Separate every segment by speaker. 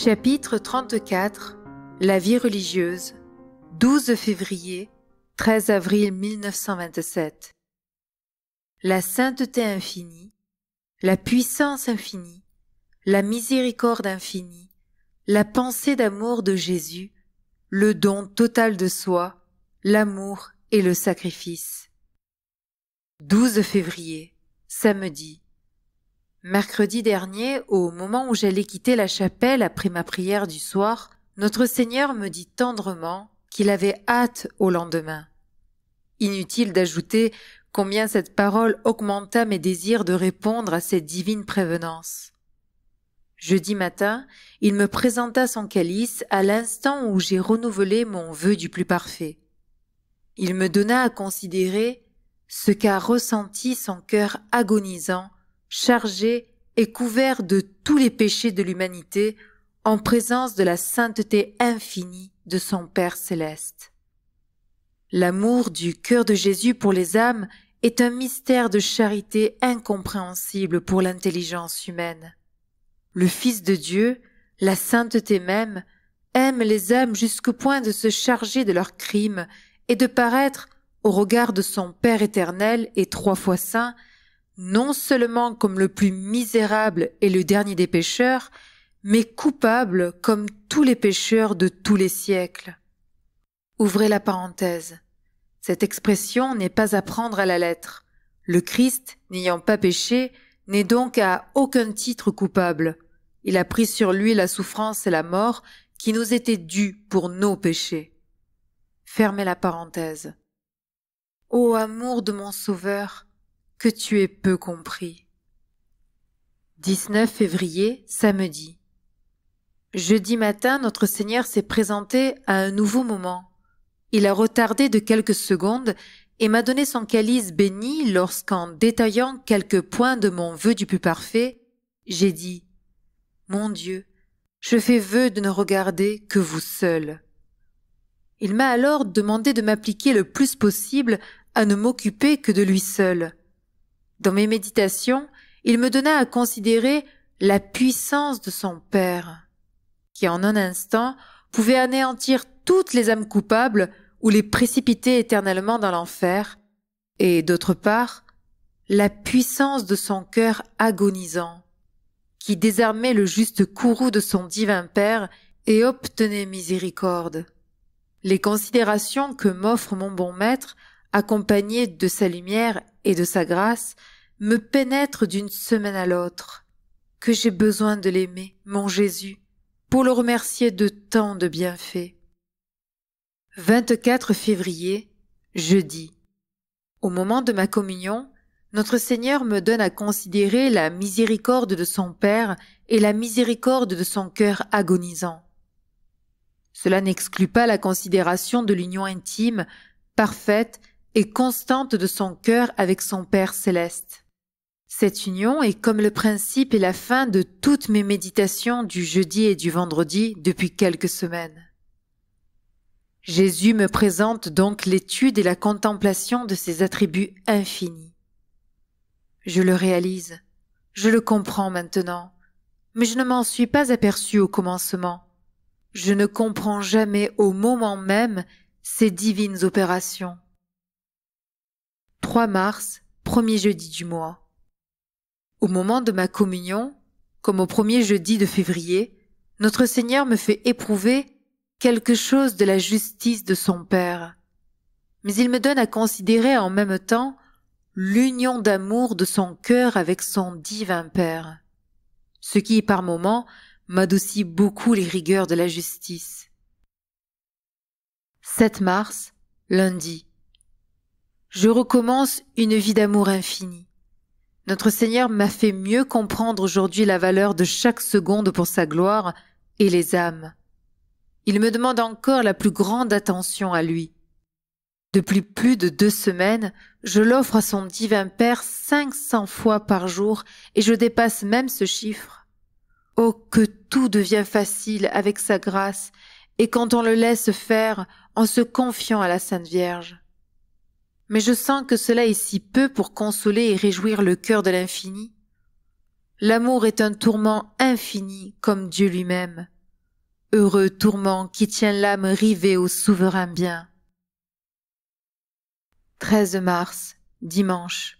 Speaker 1: Chapitre 34 La vie religieuse 12 février 13 avril 1927 La sainteté infinie, la puissance infinie, la miséricorde infinie, la pensée d'amour de Jésus, le don total de soi, l'amour et le sacrifice. 12 février, samedi. Mercredi dernier, au moment où j'allais quitter la chapelle après ma prière du soir, notre Seigneur me dit tendrement qu'il avait hâte au lendemain. Inutile d'ajouter combien cette parole augmenta mes désirs de répondre à cette divine prévenance. Jeudi matin, il me présenta son calice à l'instant où j'ai renouvelé mon vœu du plus parfait. Il me donna à considérer ce qu'a ressenti son cœur agonisant, chargé et couvert de tous les péchés de l'humanité en présence de la sainteté infinie de son Père céleste. L'amour du cœur de Jésus pour les âmes est un mystère de charité incompréhensible pour l'intelligence humaine. Le Fils de Dieu, la sainteté même, aime les âmes jusqu'au point de se charger de leurs crimes et de paraître, au regard de son Père éternel et 3 fois saint, non seulement comme le plus misérable et le dernier des pécheurs, mais coupable comme tous les pécheurs de tous les siècles. Ouvrez la parenthèse. Cette expression n'est pas à prendre à la lettre. Le Christ, n'ayant pas péché, n'est donc à aucun titre coupable. Il a pris sur lui la souffrance et la mort qui nous étaient dues pour nos péchés. Fermez la parenthèse. Ô amour de mon Sauveur, que tu es peu compris. 19 février, samedi. Jeudi matin, notre Seigneur s'est présenté à un nouveau moment. Il a retardé de quelques secondes et m'a donné son calice béni lorsqu'en détaillant quelques points de mon vœu du plus parfait, j'ai dit « Mon Dieu, je fais vœu de ne regarder que vous seul. » Il m'a alors demandé de m'appliquer le plus possible à ne m'occuper que de lui seul. Dans mes méditations, il me donna à considérer la puissance de son Père, qui en un instant pouvait anéantir toutes les âmes coupables ou les précipiter éternellement dans l'enfer, et d'autre part, la puissance de son cœur agonisant, qui désarmait le juste courroux de son divin Père et obtenait miséricorde. Les considérations que m'offre mon bon Maître, accompagnées de sa lumière et de sa grâce, me pénètrent d'une semaine à l'autre, que j'ai besoin de l'aimer, mon Jésus, pour le remercier de tant de bienfaits. 24 février, jeudi. Au moment de ma communion, notre Seigneur me donne à considérer la miséricorde de son Père et la miséricorde de son cœur agonisant. Cela n'exclut pas la considération de l'union intime, parfaite et constante de son cœur avec son Père céleste. Cette union est comme le principe et la fin de toutes mes méditations du jeudi et du vendredi depuis quelques semaines. Jésus me présente donc l'étude et la contemplation de ses attributs infinis. Je le réalise, je le comprends maintenant, mais je ne m'en suis pas aperçu au commencement. Je ne comprends jamais au moment même ces divines opérations. 3 mars, premier jeudi du mois. Au moment de ma communion, comme au premier jeudi de février, notre Seigneur me fait éprouver quelque chose de la justice de son Père. Mais il me donne à considérer en même temps l'union d'amour de son cœur avec son divin Père, ce qui, par moments, m'adoucit beaucoup les rigueurs de la justice. 7 mars, lundi. Je recommence une vie d'amour infini. Notre Seigneur m'a fait mieux comprendre aujourd'hui la valeur de chaque seconde pour sa gloire et les âmes. Il me demande encore la plus grande attention à lui. Depuis plus de 2 semaines, je l'offre à son divin Père 500 fois par jour et je dépasse même ce chiffre. Oh, que tout devient facile avec sa grâce et quand on le laisse faire en se confiant à la Sainte Vierge. Mais je sens que cela est si peu pour consoler et réjouir le cœur de l'infini. L'amour est un tourment infini comme Dieu lui-même. heureux tourment qui tient l'âme rivée au souverain bien. 13 mars, dimanche.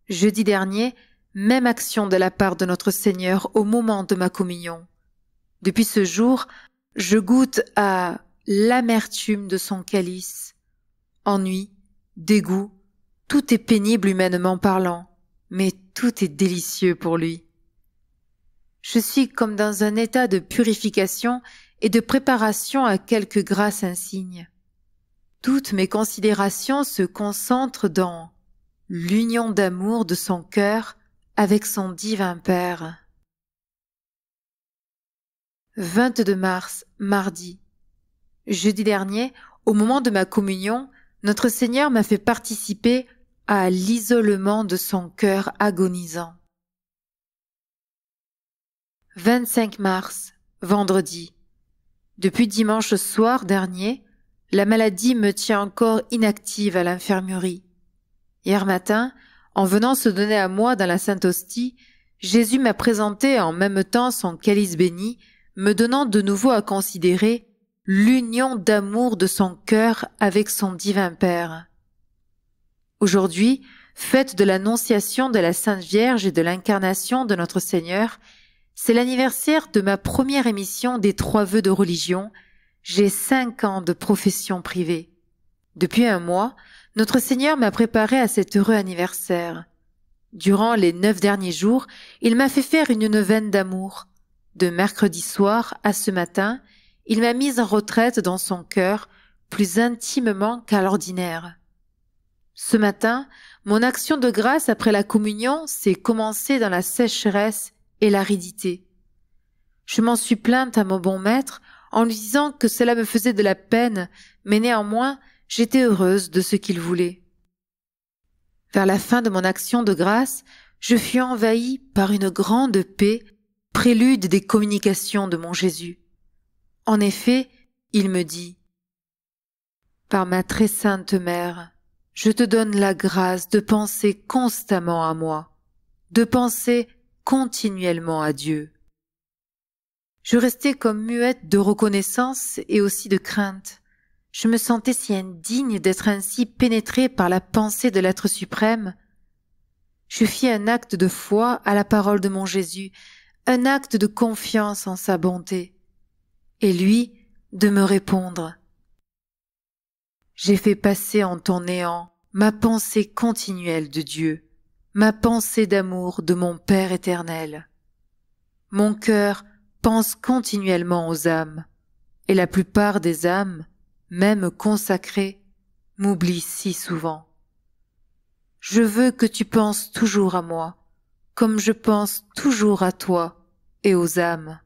Speaker 1: Jeudi dernier, même action de la part de notre Seigneur au moment de ma communion. Depuis ce jour, je goûte à l'amertume de son calice. Ennui, dégoût, tout est pénible humainement parlant, mais tout est délicieux pour lui. Je suis comme dans un état de purification et de préparation à quelque grâce insigne. Toutes mes considérations se concentrent dans l'union d'amour de son cœur avec son divin Père. 22 mars, mardi. Jeudi dernier, au moment de ma communion, notre Seigneur m'a fait participer à l'isolement de son cœur agonisant. 25 mars, vendredi. Depuis dimanche soir dernier, la maladie me tient encore inactive à l'infirmerie. Hier matin, en venant se donner à moi dans la Sainte Hostie, Jésus m'a présenté en même temps son calice béni, me donnant de nouveau à considérer l'union d'amour de son cœur avec son divin Père. Aujourd'hui, fête de l'Annonciation de la Sainte Vierge et de l'Incarnation de notre Seigneur, c'est l'anniversaire de ma première émission des 3 vœux de religion. J'ai 5 ans de profession privée. Depuis un mois, notre Seigneur m'a préparé à cet heureux anniversaire. Durant les 9 derniers jours, il m'a fait faire une neuvaine d'amour. De mercredi soir à ce matin, il m'a mise en retraite dans son cœur, plus intimement qu'à l'ordinaire. Ce matin, mon action de grâce après la communion s'est commencée dans la sécheresse et l'aridité. Je m'en suis plainte à mon bon maître en lui disant que cela me faisait de la peine, mais néanmoins, j'étais heureuse de ce qu'il voulait. Vers la fin de mon action de grâce, je fus envahie par une grande paix, prélude des communications de mon Jésus. En effet, il me dit « Par ma très sainte mère, je te donne la grâce de penser constamment à moi, de penser continuellement à Dieu. » Je restais comme muette de reconnaissance et aussi de crainte. Je me sentais si indigne d'être ainsi pénétrée par la pensée de l'être suprême. Je fis un acte de foi à la parole de mon Jésus, un acte de confiance en sa bonté, et lui de me répondre. J'ai fait passer en ton néant ma pensée continuelle de Dieu, ma pensée d'amour de mon Père éternel. Mon cœur pense continuellement aux âmes, et la plupart des âmes, même consacrées, m'oublient si souvent. Je veux que tu penses toujours à moi, comme je pense toujours à toi et aux âmes.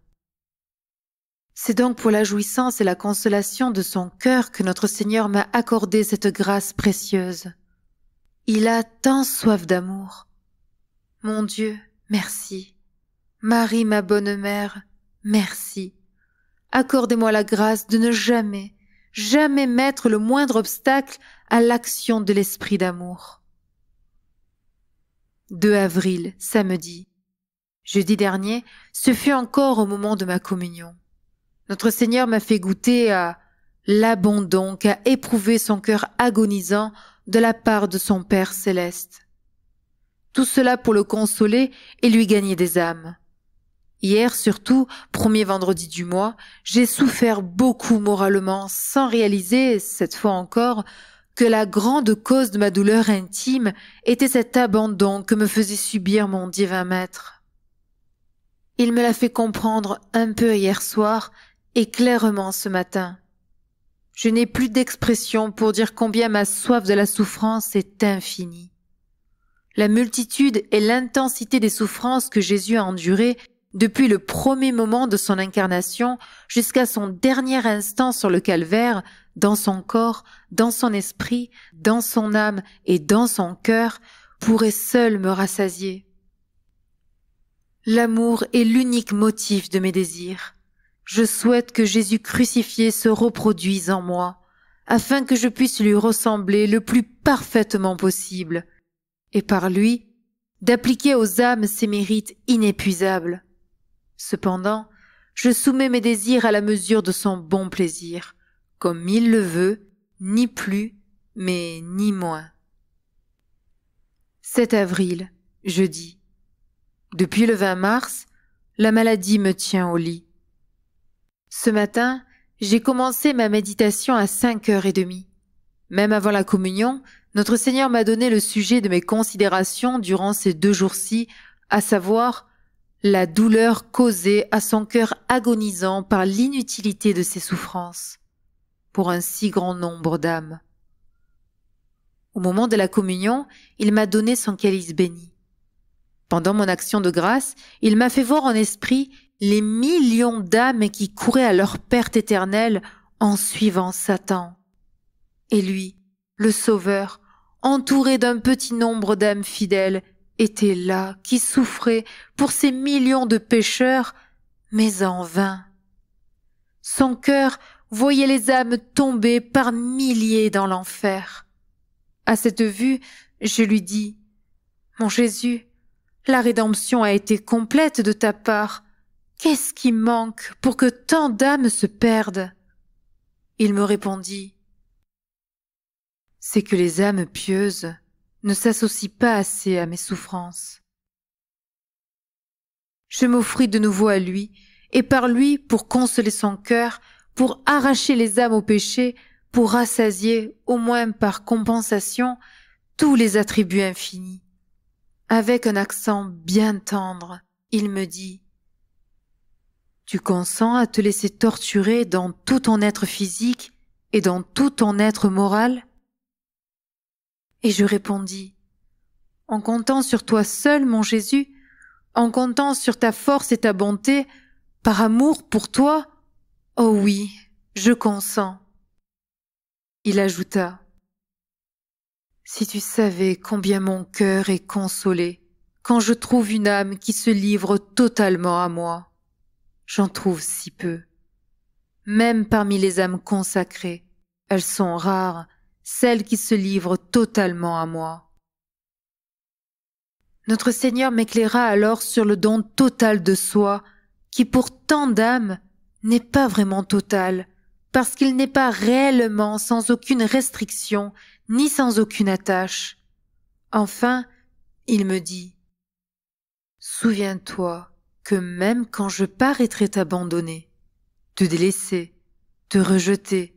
Speaker 1: C'est donc pour la jouissance et la consolation de son cœur que notre Seigneur m'a accordé cette grâce précieuse. Il a tant soif d'amour. Mon Dieu, merci. Marie, ma bonne mère, merci. Accordez-moi la grâce de ne jamais, jamais mettre le moindre obstacle à l'action de l'esprit d'amour. 2 avril, samedi. Jeudi dernier, ce fut encore au moment de ma communion. Notre Seigneur m'a fait goûter à l'abandon qu'a éprouvé son cœur agonisant de la part de son Père céleste. Tout cela pour le consoler et lui gagner des âmes. Hier surtout, premier vendredi du mois, j'ai souffert beaucoup moralement sans réaliser, cette fois encore, que la grande cause de ma douleur intime était cet abandon que me faisait subir mon divin maître. Il me l'a fait comprendre un peu hier soir et clairement ce matin. Je n'ai plus d'expression pour dire combien ma soif de la souffrance est infinie. La multitude et l'intensité des souffrances que Jésus a endurées depuis le premier moment de son incarnation jusqu'à son dernier instant sur le calvaire, dans son corps, dans son esprit, dans son âme et dans son cœur, pourrait seul me rassasier. L'amour est l'unique motif de mes désirs. Je souhaite que Jésus crucifié se reproduise en moi, afin que je puisse lui ressembler le plus parfaitement possible, et par lui, d'appliquer aux âmes ses mérites inépuisables. Cependant, Je soumets mes désirs à la mesure de son bon plaisir, comme il le veut, ni plus, mais ni moins. 7 avril, jeudi. Depuis le 20 mars, la maladie me tient au lit. Ce matin, j'ai commencé ma méditation à 5h30. Même avant la communion, notre Seigneur m'a donné le sujet de mes considérations durant ces 2 jours-ci, à savoir la douleur causée à son cœur agonisant par l'inutilité de ses souffrances, pour un si grand nombre d'âmes. Au moment de la communion, il m'a donné son calice béni. Pendant mon action de grâce, il m'a fait voir en esprit les millions d'âmes qui couraient à leur perte éternelle en suivant Satan. Et lui, le Sauveur, entouré d'un petit nombre d'âmes fidèles, était là, qui souffrait pour ces millions de pécheurs, mais en vain. Son cœur voyait les âmes tomber par milliers dans l'enfer. À cette vue, je lui dis, « Mon Jésus, la rédemption a été complète de ta part. Qu'est-ce qui manque pour que tant d'âmes se perdent ?» Il me répondit, « C'est que les âmes pieuses ne s'associent pas assez à mes souffrances. » Je m'offris de nouveau à lui, et par lui, pour consoler son cœur, pour arracher les âmes au péché, pour rassasier, au moins par compensation, tous les attributs infinis. Avec un accent bien tendre, il me dit, « Tu consens à te laisser torturer dans tout ton être physique et dans tout ton être moral ?» Et je répondis, « En comptant sur toi seul, mon Jésus, en comptant sur ta force et ta bonté, par amour pour toi, oh oui, je consens. » Il ajouta, « Si tu savais combien mon cœur est consolé quand je trouve une âme qui se livre totalement à moi. J'en trouve si peu. Même parmi les âmes consacrées, elles sont rares, celles qui se livrent totalement à moi. » Notre Seigneur m'éclaira alors sur le don total de soi, qui pour tant d'âmes n'est pas vraiment total, parce qu'il n'est pas réellement sans aucune restriction, ni sans aucune attache. Enfin, il me dit, « Souviens-toi que même quand je paraîtrais t'abandonner, te délaisser, te rejeter,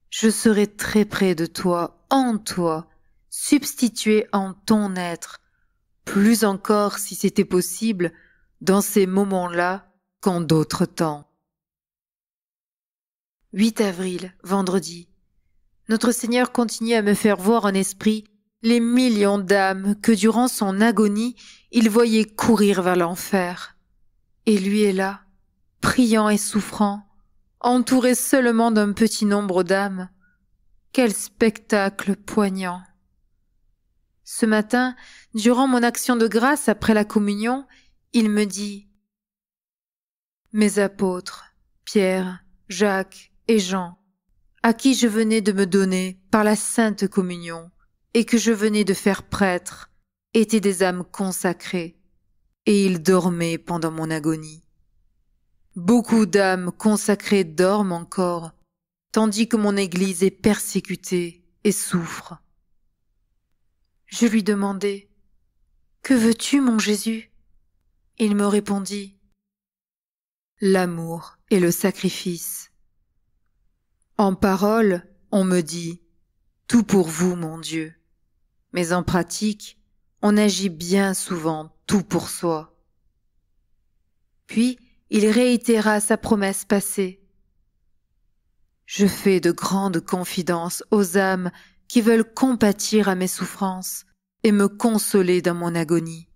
Speaker 1: je serai très près de toi, en toi, substitué en ton être, plus encore si c'était possible, dans ces moments-là qu'en d'autres temps. » 8 avril, vendredi. Notre Seigneur continue à me faire voir en esprit les millions d'âmes que durant son agonie, il voyait courir vers l'enfer. Et lui est là, priant et souffrant, entouré seulement d'un petit nombre d'âmes. Quel spectacle poignant! Ce matin, durant mon action de grâce après la communion, il me dit, « Mes apôtres, Pierre, Jacques et Jean, à qui je venais de me donner par la Sainte Communion et que je venais de faire prêtre, étaient des âmes consacrées, et ils dormaient pendant mon agonie. Beaucoup d'âmes consacrées dorment encore, tandis que mon Église est persécutée et souffre. » Je lui demandai, « Que veux-tu, mon Jésus ?» Il me répondit, « L'amour et le sacrifice. » En parole, on me dit, « Tout pour vous, mon Dieu. » Mais en pratique, on agit bien souvent tout pour soi. Puis, il réitéra sa promesse passée. « Je fais de grandes confidences aux âmes qui veulent compatir à mes souffrances et me consoler dans mon agonie.